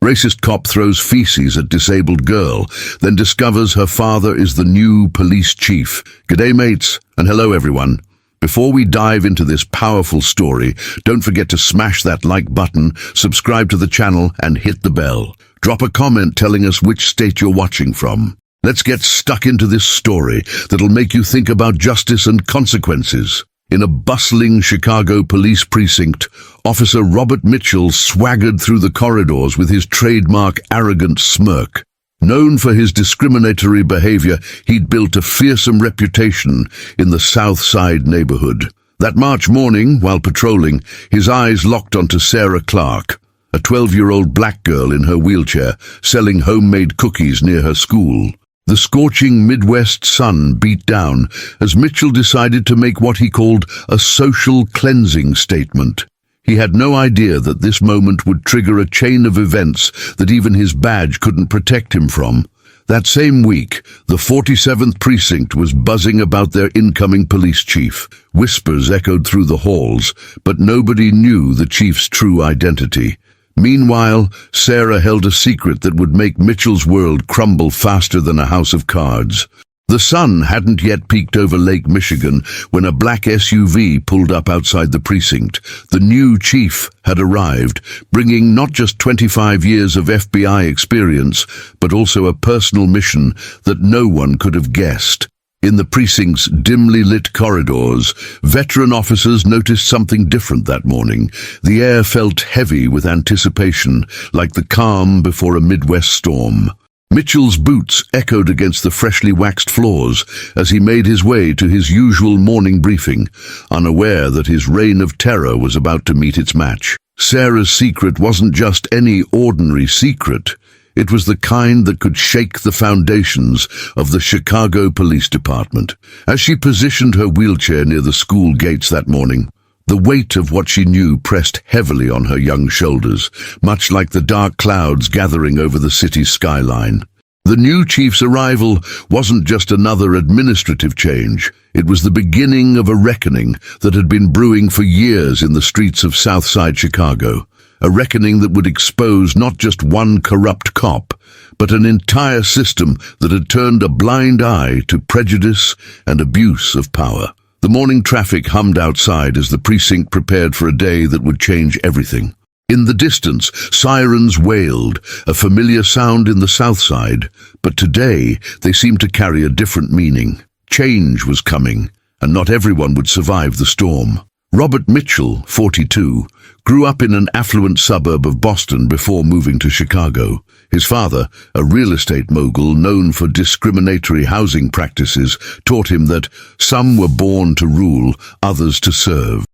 Racist cop throws feces at disabled girl, then discovers her father is the new police chief. G'day mates, and hello everyone. Before we dive into this powerful story, don't forget to smash that like button, subscribe to the channel, and hit the bell. Drop a comment telling us which state you're watching from. Let's get stuck into this story that'll make you think about justice and consequences. In a bustling Chicago police precinct, Officer Robert Mitchell swaggered through the corridors with his trademark arrogant smirk. Known for his discriminatory behavior, he'd built a fearsome reputation in the South Side neighborhood. That March morning, while patrolling, his eyes locked onto Sarah Clark, a 12-year-old black girl in her wheelchair, selling homemade cookies near her school. The scorching Midwest sun beat down as Mitchell decided to make what he called a social cleansing statement. He had no idea that this moment would trigger a chain of events that even his badge couldn't protect him from. That same week, the 47th precinct was buzzing about their incoming police chief. Whispers echoed through the halls, but nobody knew the chief's true identity. Meanwhile, Sarah held a secret that would make Mitchell's world crumble faster than a house of cards. The sun hadn't yet peaked over Lake Michigan when a black SUV pulled up outside the precinct. The new chief had arrived, bringing not just 25 years of FBI experience, but also a personal mission that no one could have guessed. In the precinct's dimly lit corridors, veteran officers noticed something different that morning. The air felt heavy with anticipation, like the calm before a Midwest storm. Mitchell's boots echoed against the freshly waxed floors as he made his way to his usual morning briefing, unaware that his reign of terror was about to meet its match. Sarah's secret wasn't just any ordinary secret. It was the kind that could shake the foundations of the Chicago Police Department. As she positioned her wheelchair near the school gates that morning, the weight of what she knew pressed heavily on her young shoulders, much like the dark clouds gathering over the city's skyline. The new chief's arrival wasn't just another administrative change. It was the beginning of a reckoning that had been brewing for years in the streets of Southside Chicago. A reckoning that would expose not just one corrupt cop, but an entire system that had turned a blind eye to prejudice and abuse of power. The morning traffic hummed outside as the precinct prepared for a day that would change everything. In the distance, sirens wailed, a familiar sound in the South Side, but today they seemed to carry a different meaning. Change was coming, and not everyone would survive the storm. Robert Mitchell, 42, grew up in an affluent suburb of Boston before moving to Chicago. His father, a real estate mogul known for discriminatory housing practices, taught him that some were born to rule, others to serve.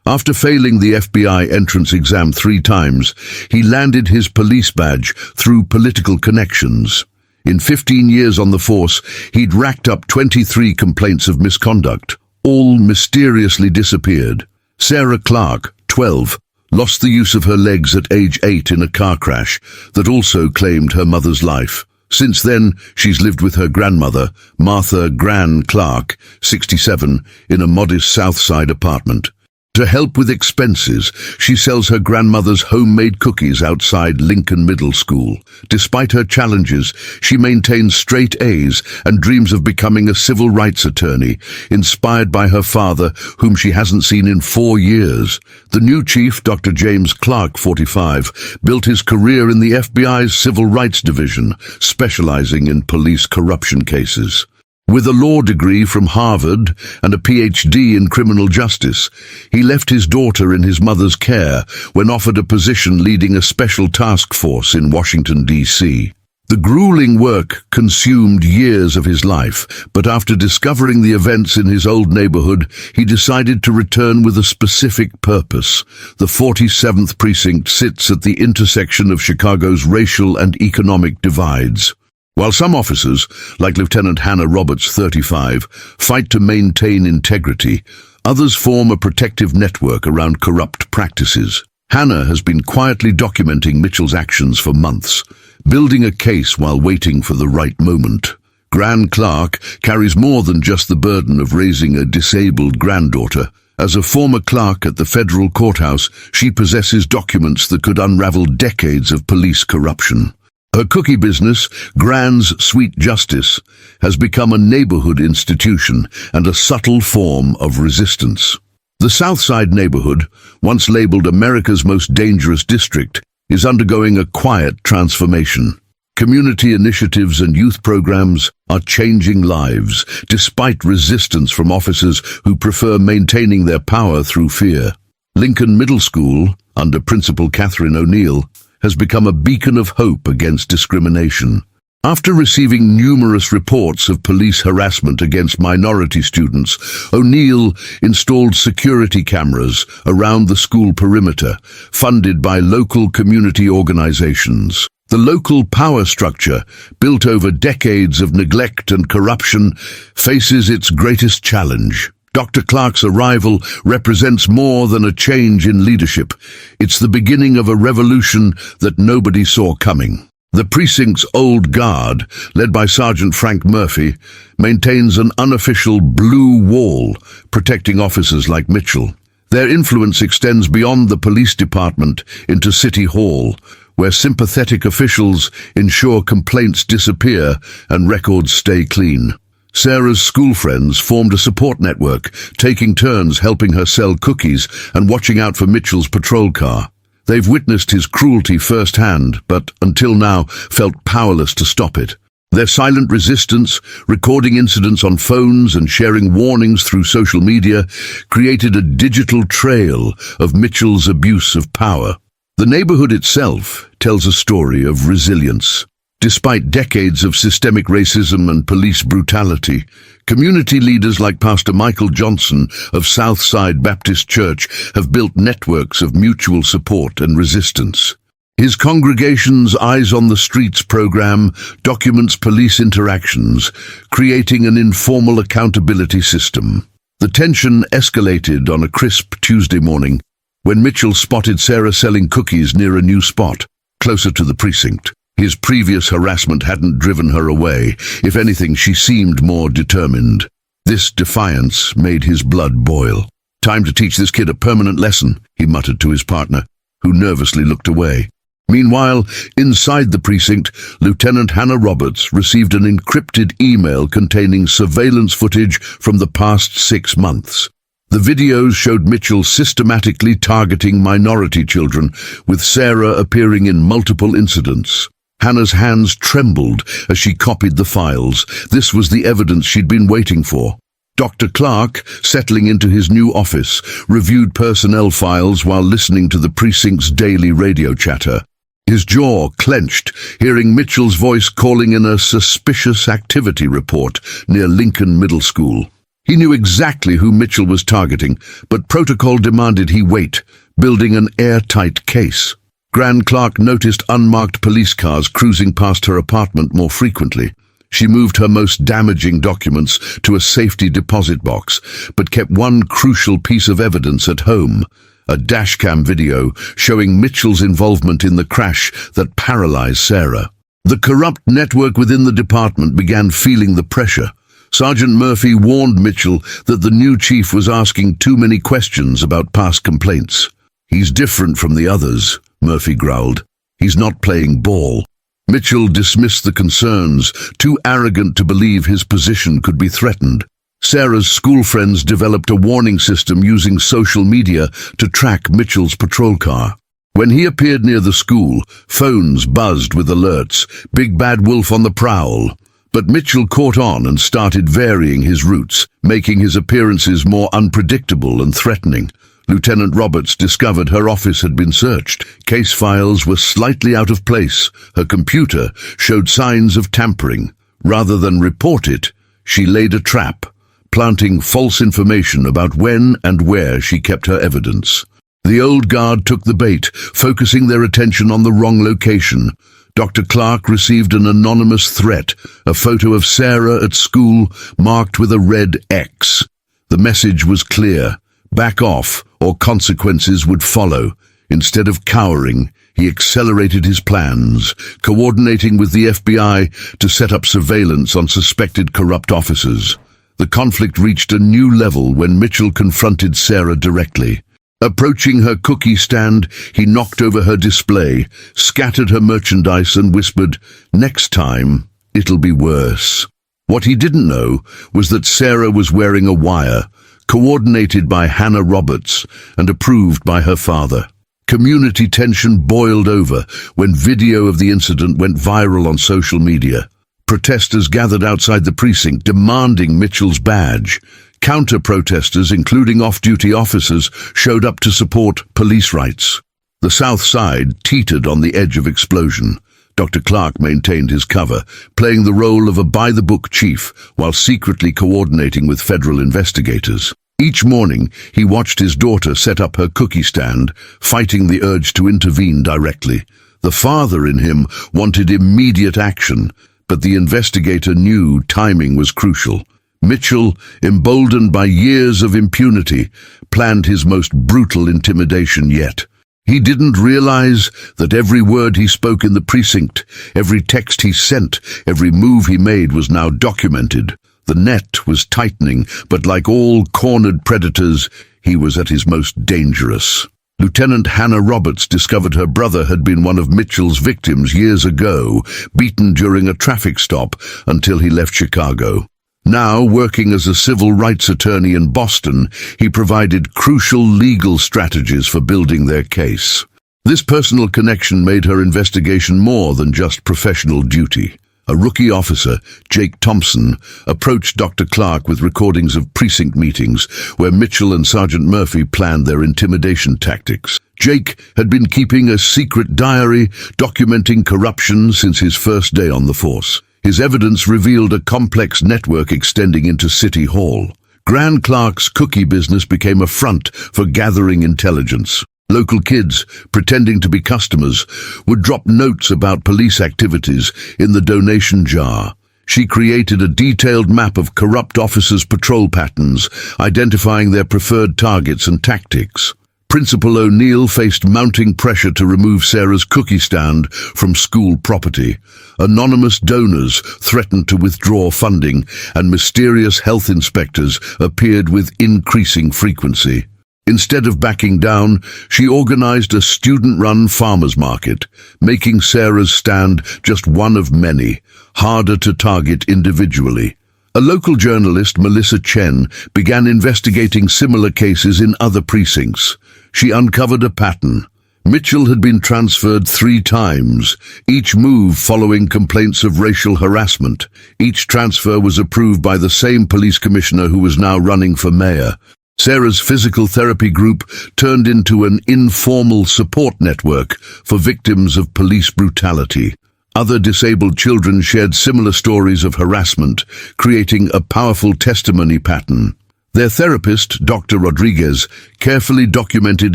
After failing the FBI entrance exam 3 times, he landed his police badge through political connections. In 15 years on the force, he'd racked up 23 complaints of misconduct. All mysteriously disappeared. Sarah Clark, 12, lost the use of her legs at age 8 in a car crash that also claimed her mother's life. Since then, she's lived with her grandmother, Martha Gran Clark, 67, in a modest South Side apartment. To help with expenses, she sells her grandmother's homemade cookies outside Lincoln Middle School. Despite her challenges, she maintains straight A's and dreams of becoming a civil rights attorney, inspired by her father, whom she hasn't seen in 4 years. The new chief, Dr. James Clark, 45, built his career in the FBI's Civil Rights Division, specializing in police corruption cases. With a law degree from Harvard and a PhD in criminal justice, he left his daughter in his mother's care when offered a position leading a special task force in Washington, D.C. The grueling work consumed years of his life, but after discovering the events in his old neighborhood, he decided to return with a specific purpose. The 47th precinct sits at the intersection of Chicago's racial and economic divides. While some officers, like Lieutenant Hannah Roberts, 35, fight to maintain integrity, others form a protective network around corrupt practices. Hannah has been quietly documenting Mitchell's actions for months, building a case while waiting for the right moment. Gran Clark carries more than just the burden of raising a disabled granddaughter. As a former clerk at the federal courthouse, she possesses documents that could unravel decades of police corruption. Her cookie business, Gran's Sweet Justice, has become a neighborhood institution and a subtle form of resistance. The Southside neighborhood, once labeled America's most dangerous district, is undergoing a quiet transformation. Community initiatives and youth programs are changing lives, despite resistance from officers who prefer maintaining their power through fear. Lincoln Middle School, under Principal Catherine O'Neill, has become a beacon of hope against discrimination. After receiving numerous reports of police harassment against minority students, O'Neill installed security cameras around the school perimeter, funded by local community organizations. The local power structure, built over decades of neglect and corruption, faces its greatest challenge. Dr. Clark's arrival represents more than a change in leadership. It's the beginning of a revolution that nobody saw coming. The precinct's old guard, led by Sergeant Frank Murphy, maintains an unofficial blue wall protecting officers like Mitchell. Their influence extends beyond the police department into City Hall, where sympathetic officials ensure complaints disappear and records stay clean. Sarah's school friends formed a support network, taking turns helping her sell cookies and watching out for Mitchell's patrol car. They've witnessed his cruelty firsthand, but until now felt powerless to stop it. Their silent resistance, recording incidents on phones and sharing warnings through social media, created a digital trail of Mitchell's abuse of power. The neighborhood itself tells a story of resilience. Despite decades of systemic racism and police brutality, community leaders like Pastor Michael Johnson of Southside Baptist Church have built networks of mutual support and resistance. His congregation's Eyes on the Streets program documents police interactions, creating an informal accountability system. The tension escalated on a crisp Tuesday morning when Mitchell spotted Sarah selling cookies near a new spot, closer to the precinct. His previous harassment hadn't driven her away. If anything, she seemed more determined. This defiance made his blood boil. "Time to teach this kid a permanent lesson," he muttered to his partner, who nervously looked away. Meanwhile, inside the precinct, Lieutenant Hannah Roberts received an encrypted email containing surveillance footage from the past 6 months. The videos showed Mitchell systematically targeting minority children, with Sarah appearing in multiple incidents. Hannah's hands trembled as she copied the files. This was the evidence she'd been waiting for. Dr. Clark, settling into his new office, reviewed personnel files while listening to the precinct's daily radio chatter. His jaw clenched, hearing Mitchell's voice calling in a suspicious activity report near Lincoln Middle School. He knew exactly who Mitchell was targeting, but protocol demanded he wait, building an airtight case. Gran Clark noticed unmarked police cars cruising past her apartment more frequently. She moved her most damaging documents to a safety deposit box, but kept one crucial piece of evidence at home, a dashcam video showing Mitchell's involvement in the crash that paralyzed Sarah. The corrupt network within the department began feeling the pressure. Sergeant Murphy warned Mitchell that the new chief was asking too many questions about past complaints. "He's different from the others," Murphy growled. "He's not playing ball." Mitchell dismissed the concerns, too arrogant to believe his position could be threatened. Sarah's school friends developed a warning system using social media to track Mitchell's patrol car. When he appeared near the school, phones buzzed with alerts, "Big Bad Wolf on the prowl." But Mitchell caught on and started varying his routes, making his appearances more unpredictable and threatening. Lieutenant Roberts discovered her office had been searched. Case files were slightly out of place. Her computer showed signs of tampering. Rather than report it, she laid a trap, planting false information about when and where she kept her evidence. The old guard took the bait, focusing their attention on the wrong location. Dr. Clark received an anonymous threat, a photo of Sarah at school marked with a red X. The message was clear: back off or consequences would follow. Instead of cowering, he accelerated his plans, coordinating with the FBI to set up surveillance on suspected corrupt officers. The conflict reached a new level when Mitchell confronted Sarah directly. Approaching her cookie stand, he knocked over her display, scattered her merchandise and whispered, "Next time, it'll be worse." What he didn't know was that Sarah was wearing a wire, coordinated by Hannah Roberts and approved by her father. Community tension boiled over when video of the incident went viral on social media. Protesters gathered outside the precinct demanding Mitchell's badge. Counter-protesters, including off-duty officers, showed up to support police rights. The South Side teetered on the edge of explosion. Dr. Clark maintained his cover, playing the role of a by-the-book chief while secretly coordinating with federal investigators. Each morning, he watched his daughter set up her cookie stand, fighting the urge to intervene directly. The father in him wanted immediate action, but the investigator knew timing was crucial. Mitchell, emboldened by years of impunity, planned his most brutal intimidation yet. He didn't realize that every word he spoke in the precinct, every text he sent, every move he made was now documented. The net was tightening, but like all cornered predators, he was at his most dangerous. Lieutenant Hannah Roberts discovered her brother had been one of Mitchell's victims years ago, beaten during a traffic stop until he left Chicago. Now, working as a civil rights attorney in Boston, he provided crucial legal strategies for building their case. This personal connection made her investigation more than just professional duty. A rookie officer, Jake Thompson, approached Dr. Clark with recordings of precinct meetings where Mitchell and Sergeant Murphy planned their intimidation tactics. Jake had been keeping a secret diary documenting corruption since his first day on the force. His evidence revealed a complex network extending into City Hall. Gran Clark's cookie business became a front for gathering intelligence. Local kids, pretending to be customers, would drop notes about police activities in the donation jar. She created a detailed map of corrupt officers' patrol patterns, identifying their preferred targets and tactics. Principal O'Neill faced mounting pressure to remove Sarah's cookie stand from school property. Anonymous donors threatened to withdraw funding, and mysterious health inspectors appeared with increasing frequency. Instead of backing down, she organized a student-run farmers market, making Sarah's stand just one of many, harder to target individually. A local journalist, Melissa Chen, began investigating similar cases in other precincts. She uncovered a pattern. Mitchell had been transferred 3 times, each move following complaints of racial harassment. Each transfer was approved by the same police commissioner who was now running for mayor. Sarah's physical therapy group turned into an informal support network for victims of police brutality. Other disabled children shared similar stories of harassment, creating a powerful testimony pattern. Their therapist, Dr. Rodriguez, carefully documented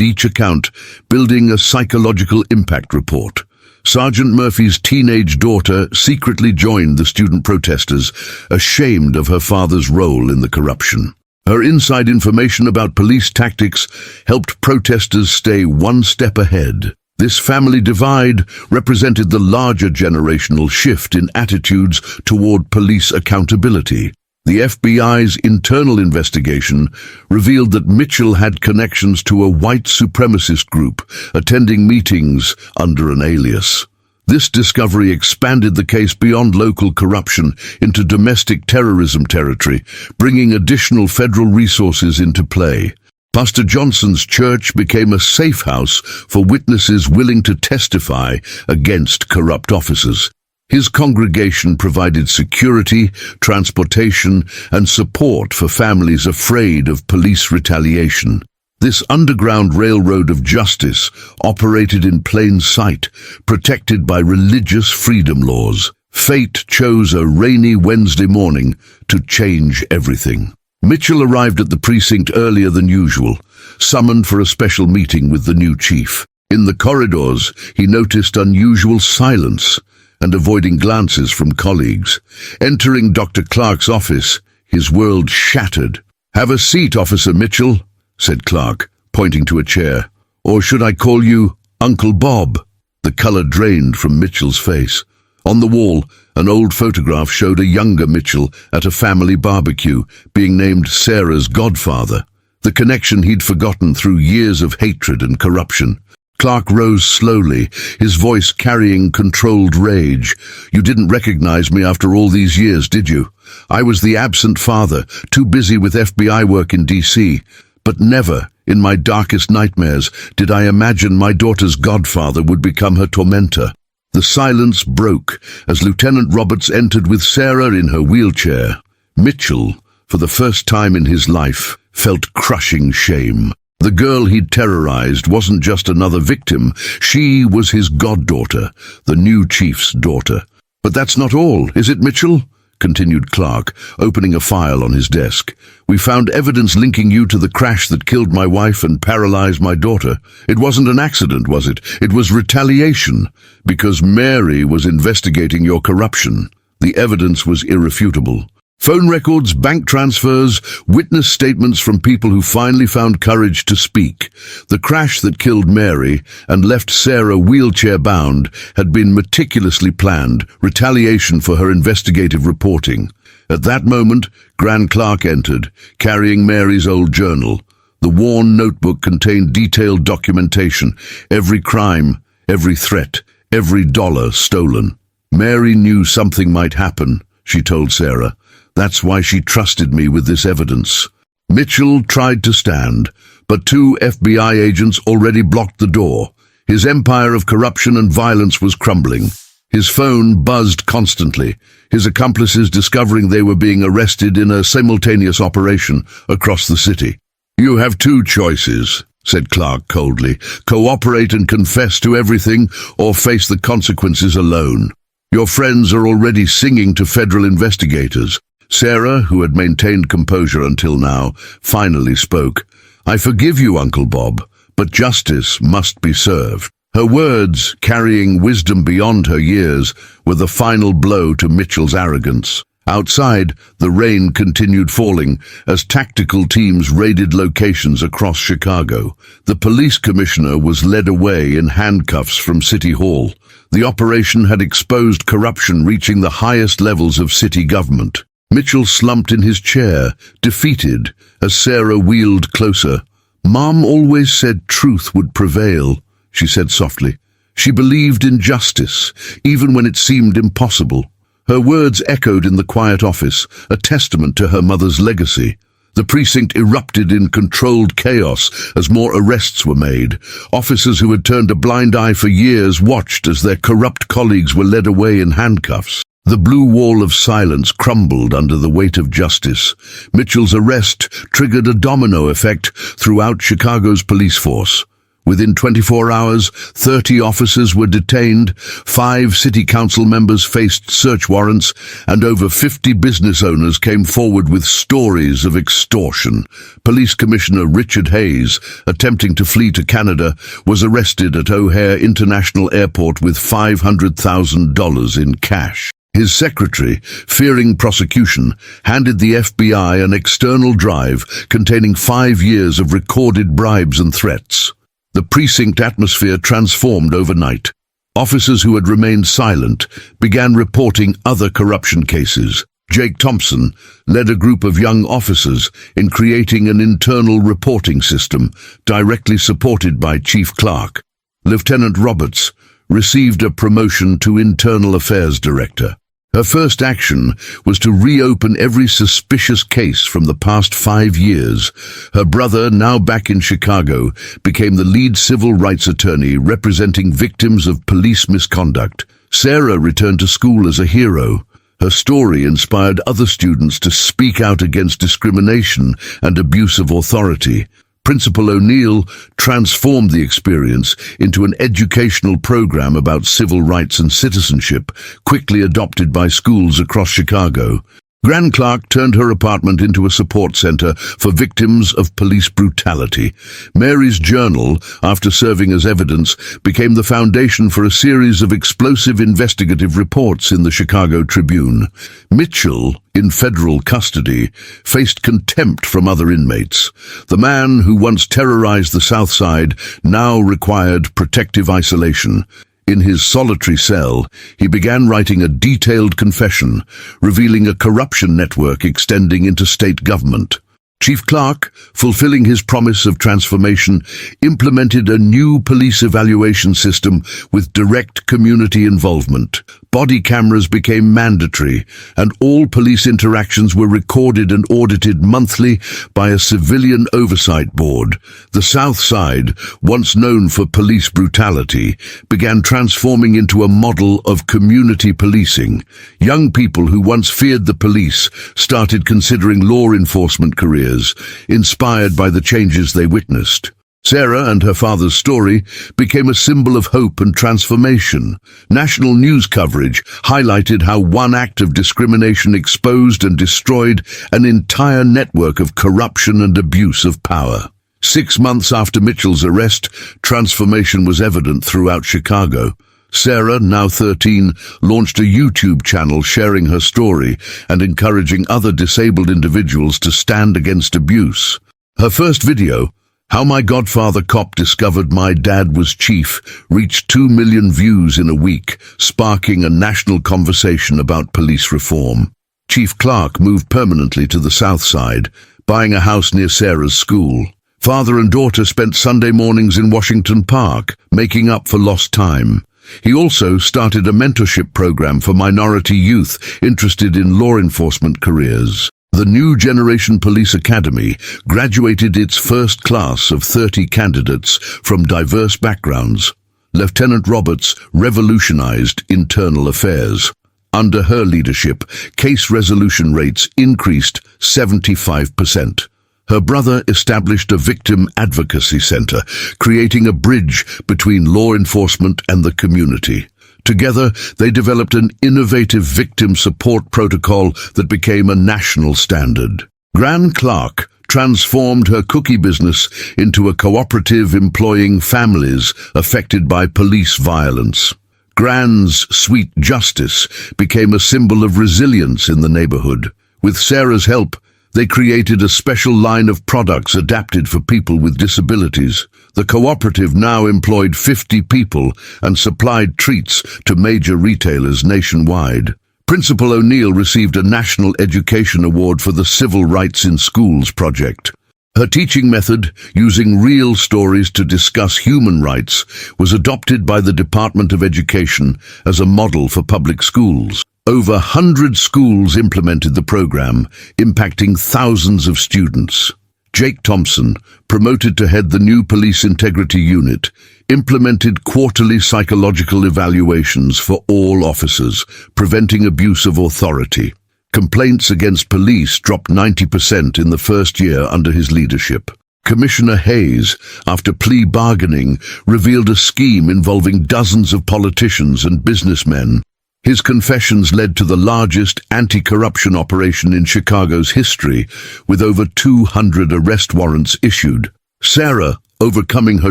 each account, building a psychological impact report. Sergeant Murphy's teenage daughter secretly joined the student protesters, ashamed of her father's role in the corruption. Her inside information about police tactics helped protesters stay one step ahead. This family divide represented the larger generational shift in attitudes toward police accountability. The FBI's internal investigation revealed that Mitchell had connections to a white supremacist group, attending meetings under an alias. This discovery expanded the case beyond local corruption into domestic terrorism territory, bringing additional federal resources into play. Pastor Johnson's church became a safe house for witnesses willing to testify against corrupt officers. His congregation provided security, transportation, and support for families afraid of police retaliation. This underground railroad of justice operated in plain sight, protected by religious freedom laws. Fate chose a rainy Wednesday morning to change everything. Mitchell arrived at the precinct earlier than usual, summoned for a special meeting with the new chief. In the corridors, he noticed unusual silence and avoiding glances from colleagues. Entering Dr. Clark's office, his world shattered. "Have a seat, Officer Mitchell," said Clark, pointing to a chair. "Or should I call you Uncle Bob?" The color drained from Mitchell's face. On the wall, an old photograph showed a younger Mitchell at a family barbecue, being named Sarah's godfather, the connection he'd forgotten through years of hatred and corruption. Clark rose slowly, his voice carrying controlled rage. "You didn't recognize me after all these years, did you? I was the absent father, too busy with FBI work in DC. But never, in my darkest nightmares, did I imagine my daughter's godfather would become her tormentor." The silence broke as Lieutenant Roberts entered with Sarah in her wheelchair. Mitchell, for the first time in his life, felt crushing shame. The girl he'd terrorized wasn't just another victim, she was his goddaughter, the new chief's daughter. "But that's not all, is it, Mitchell?" continued Clark, opening a file on his desk. "We found evidence linking you to the crash that killed my wife and paralyzed my daughter. It wasn't an accident, was it? It was retaliation, because Mary was investigating your corruption." The evidence was irrefutable. Phone records, bank transfers, witness statements from people who finally found courage to speak. The crash that killed Mary and left Sarah wheelchair-bound had been meticulously planned, retaliation for her investigative reporting. At that moment, Gran Clark entered, carrying Mary's old journal. The worn notebook contained detailed documentation, every crime, every threat, every dollar stolen. "Mary knew something might happen," she told Sarah. "That's why she trusted me with this evidence." Mitchell tried to stand, but 2 FBI agents already blocked the door. His empire of corruption and violence was crumbling. His phone buzzed constantly, his accomplices discovering they were being arrested in a simultaneous operation across the city. "You have 2 choices," said Clark coldly. "Cooperate and confess to everything, or face the consequences alone. Your friends are already singing to federal investigators." Sarah, who had maintained composure until now, finally spoke. "I forgive you, Uncle Bob, but justice must be served." Her words, carrying wisdom beyond her years, were the final blow to Mitchell's arrogance. Outside, the rain continued falling as tactical teams raided locations across Chicago. The police commissioner was led away in handcuffs from City Hall. The operation had exposed corruption reaching the highest levels of city government. Mitchell slumped in his chair, defeated, as Sarah wheeled closer. "Mom always said truth would prevail," she said softly. "She believed in justice, even when it seemed impossible." Her words echoed in the quiet office, a testament to her mother's legacy. The precinct erupted in controlled chaos as more arrests were made. Officers who had turned a blind eye for years watched as their corrupt colleagues were led away in handcuffs. The blue wall of silence crumbled under the weight of justice. Mitchell's arrest triggered a domino effect throughout Chicago's police force. Within 24 hours, 30 officers were detained, 5 city council members faced search warrants, and over 50 business owners came forward with stories of extortion. Police Commissioner Richard Hayes, attempting to flee to Canada, was arrested at O'Hare International Airport with $500,000 in cash. His secretary, fearing prosecution, handed the FBI an external drive containing 5 years of recorded bribes and threats. The precinct atmosphere transformed overnight. Officers who had remained silent began reporting other corruption cases. Jake Thompson led a group of young officers in creating an internal reporting system directly supported by Chief Clark. Lieutenant Roberts received a promotion to Internal Affairs Director. Her first action was to reopen every suspicious case from the past 5 years. Her brother, now back in Chicago, became the lead civil rights attorney representing victims of police misconduct. Sarah returned to school as a hero. Her story inspired other students to speak out against discrimination and abuse of authority. Principal O'Neill transformed the experience into an educational program about civil rights and citizenship, quickly adopted by schools across Chicago. Gran Clark turned her apartment into a support center for victims of police brutality. Mary's journal, after serving as evidence, became the foundation for a series of explosive investigative reports in the Chicago Tribune. Mitchell, in federal custody, faced contempt from other inmates. The man who once terrorized the South Side now required protective isolation. In his solitary cell, he began writing a detailed confession, revealing a corruption network extending into state government. Chief Clark, fulfilling his promise of transformation, implemented a new police evaluation system with direct community involvement. Body cameras became mandatory, and all police interactions were recorded and audited monthly by a civilian oversight board. The South Side, once known for police brutality, began transforming into a model of community policing. Young people who once feared the police started considering law enforcement careers, inspired by the changes they witnessed. Sarah and her father's story became a symbol of hope and transformation. National news coverage highlighted how one act of discrimination exposed and destroyed an entire network of corruption and abuse of power. 6 months after Mitchell's arrest, transformation was evident throughout Chicago. Sarah, now 13, launched a YouTube channel sharing her story and encouraging other disabled individuals to stand against abuse. Her first video, "How My Godfather Cop Discovered My Dad Was Chief," reached 2 million views in a week, sparking a national conversation about police reform. Chief Clark moved permanently to the South Side, buying a house near Sarah's school. Father and daughter spent Sunday mornings in Washington Park, making up for lost time. He also started a mentorship program for minority youth interested in law enforcement careers. The New Generation Police Academy graduated its first class of 30 candidates from diverse backgrounds. Lieutenant Roberts revolutionized internal affairs. Under her leadership, case resolution rates increased 75%. Her brother established a victim advocacy center, creating a bridge between law enforcement and the community. Together, they developed an innovative victim support protocol that became a national standard. Gran Clark transformed her cookie business into a cooperative employing families affected by police violence. Gran's Sweet Justice became a symbol of resilience in the neighborhood. With Sarah's help, they created a special line of products adapted for people with disabilities. The cooperative now employed 50 people and supplied treats to major retailers nationwide. Principal O'Neill received a National Education Award for the Civil Rights in Schools project. Her teaching method, using real stories to discuss human rights, was adopted by the Department of Education as a model for public schools. Over 100 schools implemented the program, impacting thousands of students. Jake Thompson, promoted to head the new Police Integrity Unit, implemented quarterly psychological evaluations for all officers, preventing abuse of authority. Complaints against police dropped 90% in the first year under his leadership. Commissioner Hayes, after plea bargaining, revealed a scheme involving dozens of politicians and businessmen. His confessions led to the largest anti-corruption operation in Chicago's history, with over 200 arrest warrants issued. Sarah, overcoming her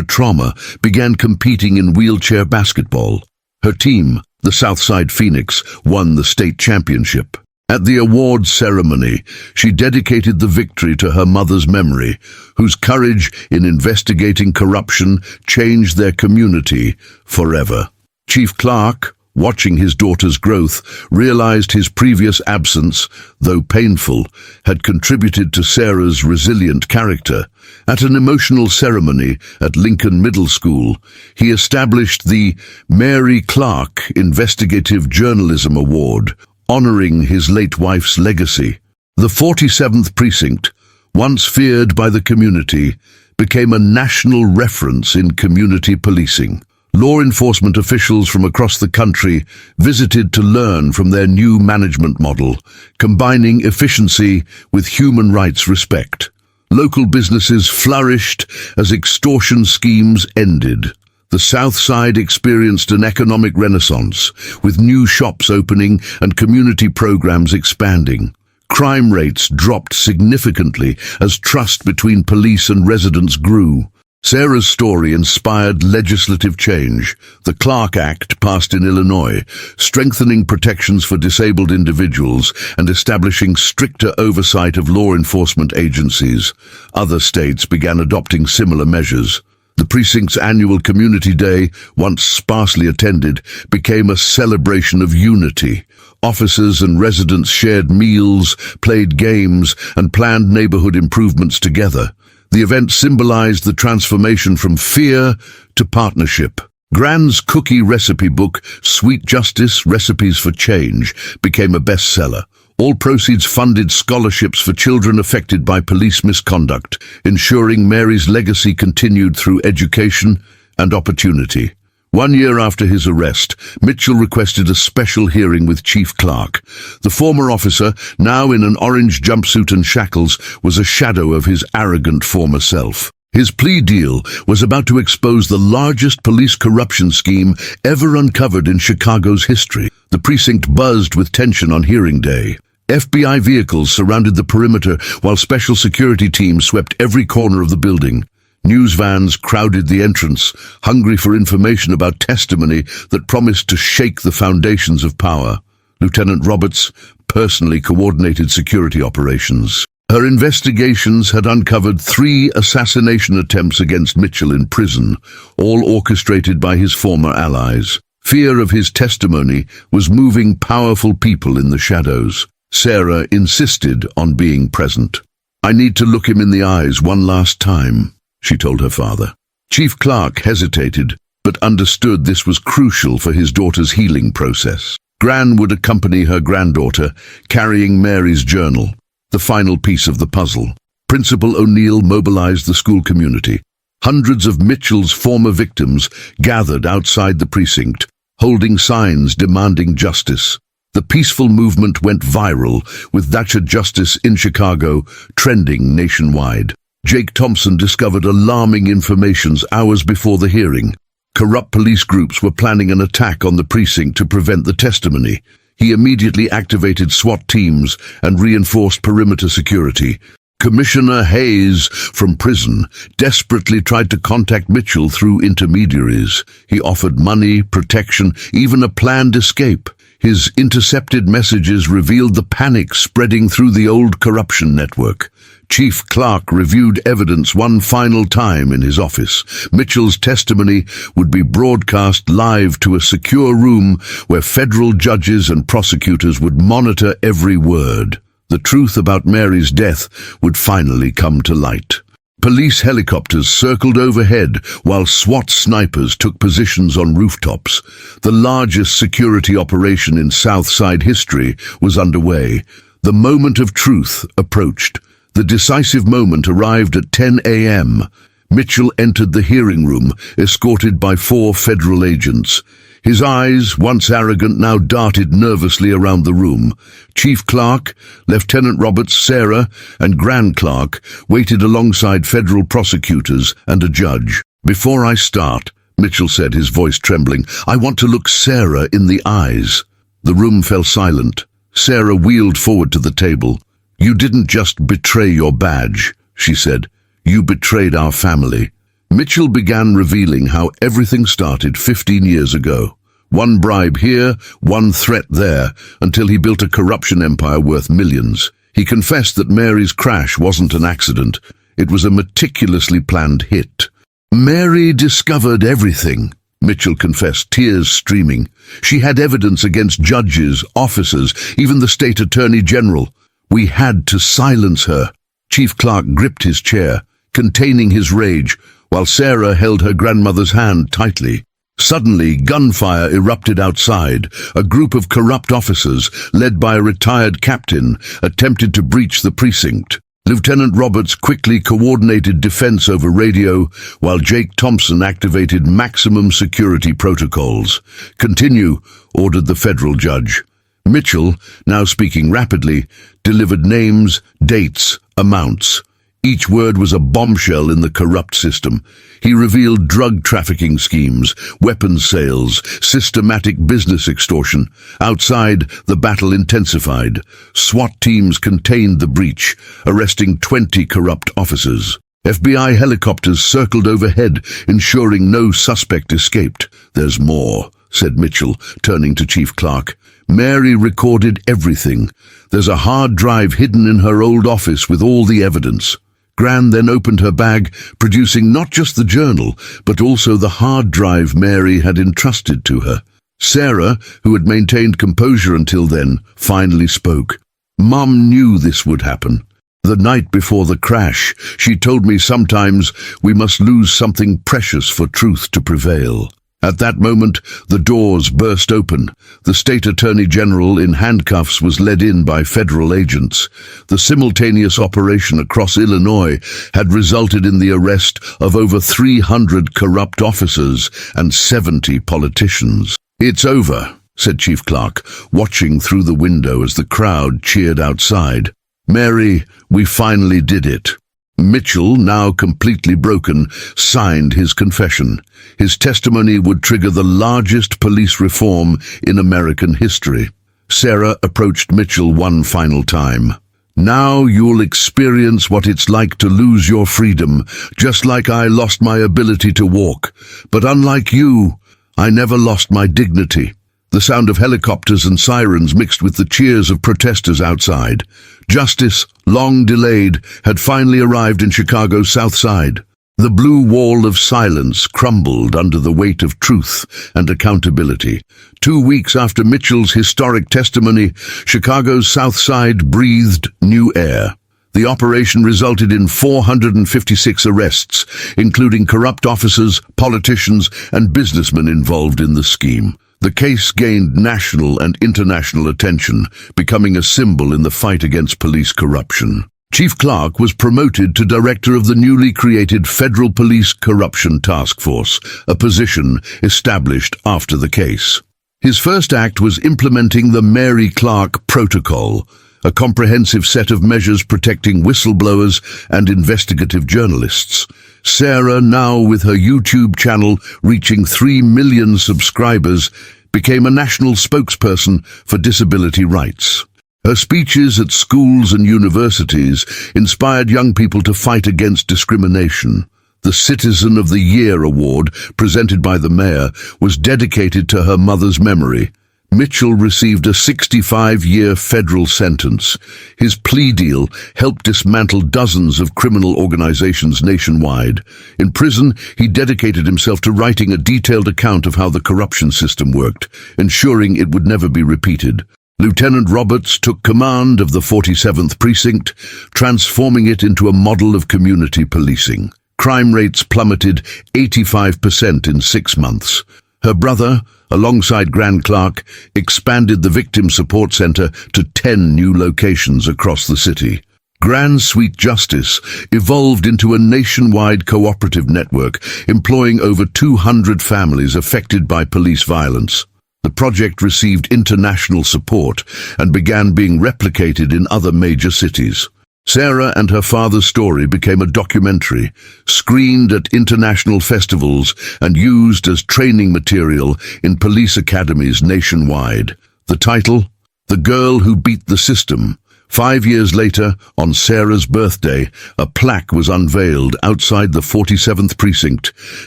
trauma, began competing in wheelchair basketball. Her team, the Southside Phoenix, won the state championship. At the awards ceremony, she dedicated the victory to her mother's memory, whose courage in investigating corruption changed their community forever. Chief Clark, watching his daughter's growth, realized his previous absence, though painful, had contributed to Sarah's resilient character. At an emotional ceremony at Lincoln Middle School, he established the Mary Clark Investigative Journalism Award, honoring his late wife's legacy. The 47th Precinct, once feared by the community, became a national reference in community policing. Law enforcement officials from across the country visited to learn from their new management model, combining efficiency with human rights respect. Local businesses flourished as extortion schemes ended. The South Side experienced an economic renaissance, with new shops opening and community programs expanding. Crime rates dropped significantly as trust between police and residents grew. Sarah's story inspired legislative change. The Clark Act passed in Illinois, strengthening protections for disabled individuals and establishing stricter oversight of law enforcement agencies. Other states began adopting similar measures. The precinct's annual community day, once sparsely attended, became a celebration of unity. Officers and residents shared meals, played games, and planned neighborhood improvements together. The event symbolized the transformation from fear to partnership. Gran's cookie recipe book, Sweet Justice: Recipes for Change, became a bestseller. All proceeds funded scholarships for children affected by police misconduct, ensuring Mary's legacy continued through education and opportunity. 1 year after his arrest, Mitchell requested a special hearing with Chief Clark. The former officer, now in an orange jumpsuit and shackles, was a shadow of his arrogant former self. His plea deal was about to expose the largest police corruption scheme ever uncovered in Chicago's history. The precinct buzzed with tension on hearing day. FBI vehicles surrounded the perimeter while special security teams swept every corner of the building. News vans crowded the entrance, hungry for information about testimony that promised to shake the foundations of power. Lieutenant Roberts personally coordinated security operations. Her investigations had uncovered 3 assassination attempts against Mitchell in prison, all orchestrated by his former allies. Fear of his testimony was moving powerful people in the shadows. Sarah insisted on being present. "I need to look him in the eyes one last time," she told her father. Chief Clark hesitated, but understood this was crucial for his daughter's healing process. Gran would accompany her granddaughter, carrying Mary's journal, the final piece of the puzzle. Principal O'Neill mobilized the school community. Hundreds of Mitchell's former victims gathered outside the precinct, holding signs demanding justice. The peaceful movement went viral, with Thatcher Justice in Chicago trending nationwide. Jake Thompson discovered alarming information hours before the hearing. Corrupt police groups were planning an attack on the precinct to prevent the testimony. He immediately activated SWAT teams and reinforced perimeter security. Commissioner Hayes from prison desperately tried to contact Mitchell through intermediaries. He offered money, protection, even a planned escape. His intercepted messages revealed the panic spreading through the old corruption network. Chief Clark reviewed evidence one final time in his office. Mitchell's testimony would be broadcast live to a secure room where federal judges and prosecutors would monitor every word. The truth about Mary's death would finally come to light. Police helicopters circled overhead while SWAT snipers took positions on rooftops. The largest security operation in South Side history was underway. The moment of truth approached. The decisive moment arrived at 10 a.m. Mitchell entered the hearing room, escorted by 4 federal agents. His eyes, once arrogant, now darted nervously around the room. Chief Clark, Lieutenant Roberts, Sarah, and Gran Clark waited alongside federal prosecutors and a judge. "Before I start," Mitchell said, his voice trembling, "I want to look Sarah in the eyes." The room fell silent. Sarah wheeled forward to the table. "You didn't just betray your badge," she said. "You betrayed our family." Mitchell began revealing how everything started 15 years ago. One bribe here, one threat there, until he built a corruption empire worth millions. He confessed that Mary's crash wasn't an accident. It was a meticulously planned hit. "Mary discovered everything," Mitchell confessed, tears streaming. "She had evidence against judges, officers, even the state attorney general. We had to silence her." Chief Clark gripped his chair, containing his rage, while Sarah held her grandmother's hand tightly. Suddenly, gunfire erupted outside. A group of corrupt officers, led by a retired captain, attempted to breach the precinct. Lieutenant Roberts quickly coordinated defense over radio, while Jake Thompson activated maximum security protocols. "Continue," ordered the federal judge. Mitchell, now speaking rapidly, delivered names, dates, amounts. Each word was a bombshell in the corrupt system. He revealed drug trafficking schemes, weapons sales, systematic business extortion. Outside, the battle intensified. SWAT teams contained the breach, arresting 20 corrupt officers. FBI helicopters circled overhead, ensuring no suspect escaped. "There's more," said Mitchell, turning to Chief Clark. "Mary recorded everything. There's a hard drive hidden in her old office with all the evidence." Gran then opened her bag, producing not just the journal, but also the hard drive Mary had entrusted to her. Sarah, who had maintained composure until then, finally spoke. Mum knew this would happen. The night before the crash, she told me sometimes we must lose something precious for truth to prevail. At that moment, the doors burst open. The state attorney general in handcuffs was led in by federal agents. The simultaneous operation across Illinois had resulted in the arrest of over 300 corrupt officers and 70 politicians. "It's over," said Chief Clark, watching through the window as the crowd cheered outside. "Mary, we finally did it." Mitchell, now completely broken, signed his confession. His testimony would trigger the largest police reform in American history. Sarah approached Mitchell one final time. "Now you'll experience what it's like to lose your freedom, just like I lost my ability to walk. But unlike you, I never lost my dignity." The sound of helicopters and sirens mixed with the cheers of protesters outside. Justice, long delayed, had finally arrived in Chicago's South Side. The blue wall of silence crumbled under the weight of truth and accountability. 2 weeks after Mitchell's historic testimony, Chicago's South Side breathed new air. The operation resulted in 456 arrests, including corrupt officers, politicians, and businessmen involved in the scheme. The case gained national and international attention, becoming a symbol in the fight against police corruption. Chief Clark was promoted to director of the newly created Federal Police Corruption Task Force, a position established after the case. His first act was implementing the Mary Clark Protocol, a comprehensive set of measures protecting whistleblowers and investigative journalists. Sarah, now with her YouTube channel reaching 3 million subscribers, became a national spokesperson for disability rights. Her speeches at schools and universities inspired young people to fight against discrimination. The Citizen of the Year award, presented by the mayor, was dedicated to her mother's memory. Mitchell received a 65-year federal sentence. His plea deal helped dismantle dozens of criminal organizations nationwide. In prison, he dedicated himself to writing a detailed account of how the corruption system worked, ensuring it would never be repeated. Lieutenant Roberts took command of the 47th Precinct, transforming it into a model of community policing. Crime rates plummeted 85% in 6 months. Her brother, alongside Gran Clark, expanded the Victim Support Center to 10 new locations across the city. Gran's Sweet Justice evolved into a nationwide cooperative network, employing over 200 families affected by police violence. The project received international support and began being replicated in other major cities. Sarah and her father's story became a documentary, screened at international festivals and used as training material in police academies nationwide. The title, The Girl Who Beat the System. 5 years later, on Sarah's birthday, a plaque was unveiled outside the 47th Precinct,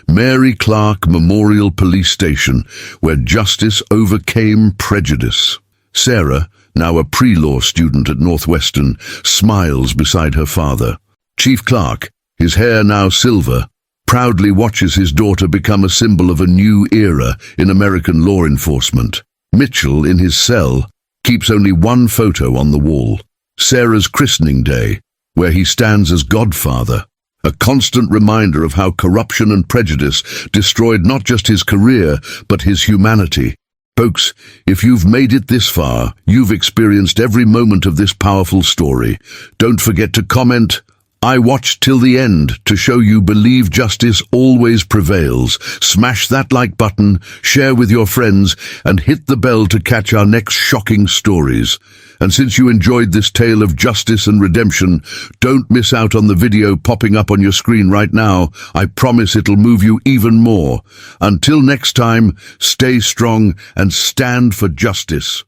Mary Clark Memorial Police Station, where justice overcame prejudice. Sarah, now a pre-law student at Northwestern, smiles beside her father. Chief Clark, his hair now silver, proudly watches his daughter become a symbol of a new era in American law enforcement. Mitchell, in his cell, keeps only one photo on the wall, Sarah's christening day, where he stands as godfather, a constant reminder of how corruption and prejudice destroyed not just his career, but his humanity. Folks, if you've made it this far, you've experienced every moment of this powerful story. Don't forget to comment, "I watched till the end," to show you believe justice always prevails. Smash that like button, share with your friends, and hit the bell to catch our next shocking stories. And since you enjoyed this tale of justice and redemption, don't miss out on the video popping up on your screen right now. I promise it'll move you even more. Until next time, stay strong and stand for justice.